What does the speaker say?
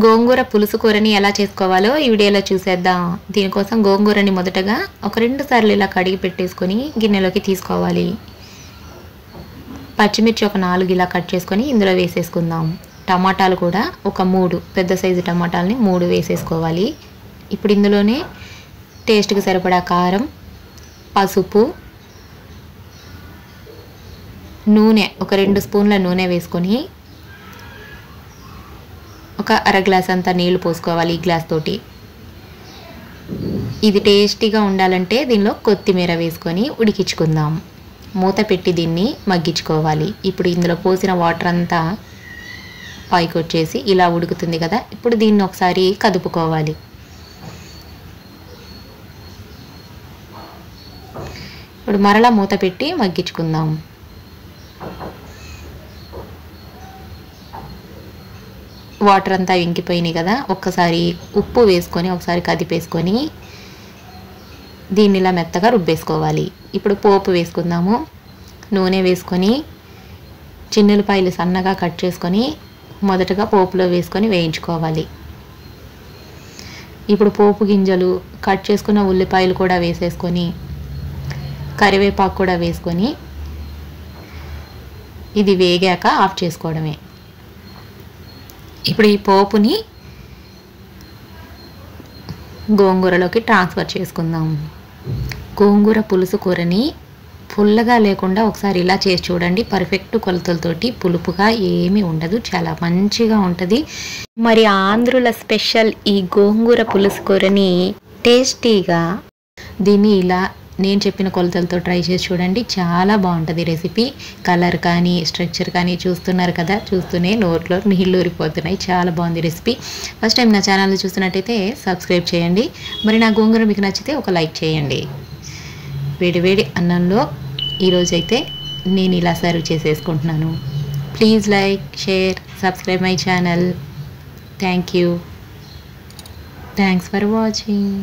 గోంగూర పులుసు కూరని ఎలా చేసుకోవాలో ఈ వీడియోలో చూసేద్దాం. దీనికోసం గోంగూరని మొదటగా ఒక 2 సార్లు ఇలా కడిగి పెట్టేసుకొని గిన్నెలోకి తీసుకోవాలి. పచ్చిమిర్చి ఒక 4 ఇలా కట్ చేసుకొని ఇందులో వేసేసుకుందాం. టమాటాలు కూడా ఒక 3 పెద్ద సైజు టమాటాలని 3 వేసేసుకోవాలి. ఇప్పుడు ఇందులోనే టేస్ట్కి సరిపడా కారం, పసుపు, నూనె ఒక 2 స్పూన్ల నూనె వేసుకొని ఒక అర గ్లాస్ అంతా నీళ్లు పోసుకోవాలి ఈ గ్లాస్ తోటి. ఇది టేస్టీగా ఉండాలంటే దీనిలో కొత్తిమీర వేసుకొని ఉడికించుకుందాం. మూత పెట్టి దీన్ని మగ్గించుకోవాలి. ఇప్పుడు ఇందులో పోసిన వాటర్ అంతా పైకి వచ్చేసి ఇలా ఉడుకుతుంది కదా. ఇప్పుడు దీన్ని ఒకసారి కదుపుకోవాలి. ఇప్పుడు మరలా మూత పెట్టి మగ్గించుకుందాం. వాటర్ అంతా ఇంకిపోయినాయి కదా. ఒక్కసారి ఉప్పు వేసుకొని ఒకసారి కదిపేసుకొని దీన్ని ఇలా మెత్తగా రుబ్బేసుకోవాలి. ఇప్పుడు పోపు వేసుకుందాము. నూనె వేసుకొని చిన్నులపాయలు సన్నగా కట్ చేసుకొని మొదటగా పోపులో వేసుకొని వేయించుకోవాలి. ఇప్పుడు పోపు గింజలు, కట్ చేసుకున్న ఉల్లిపాయలు కూడా వేసేసుకొని కరివేపాకు కూడా వేసుకొని ఇది వేగాక ఆఫ్ చేసుకోవడమే. ఇప్పుడు ఈ పోపుని గోంగూరలోకి ట్రాన్స్ఫర్ చేసుకుందాం. గోంగూర పులుసు కూరని పుల్లగా లేకుండా ఒకసారి ఇలా చేసి చూడండి. పర్ఫెక్ట్ కొలతలతోటి పులుపుగా ఏమీ ఉండదు, చాలా మంచిగా ఉంటుంది. మరి ఆంధ్రుల స్పెషల్ ఈ గోంగూర పులుసు కూరని టేస్టీగా దీన్ని ఇలా నేను చెప్పిన కొలతలతో ట్రై చేసి చూడండి. చాలా బాగుంటుంది రెసిపీ. కలర్ కానీ స్ట్రక్చర్ కానీ చూస్తున్నారు కదా, చూస్తూనే నోట్లో నీళ్ళు ఊరిపోతున్నాయి. చాలా బాగుంది రెసిపీ. ఫస్ట్ టైం నా ఛానల్ని చూస్తున్నట్టయితే సబ్స్క్రైబ్ చేయండి. మరి నా గోంగూర మీకు నచ్చితే ఒక లైక్ చేయండి. వేడి వేడి అన్నంలో ఈరోజైతే నేను ఇలా సర్వ్ చేసేసుకుంటున్నాను. Please like, share, subscribe my channel. Thank you. Thanks for watching.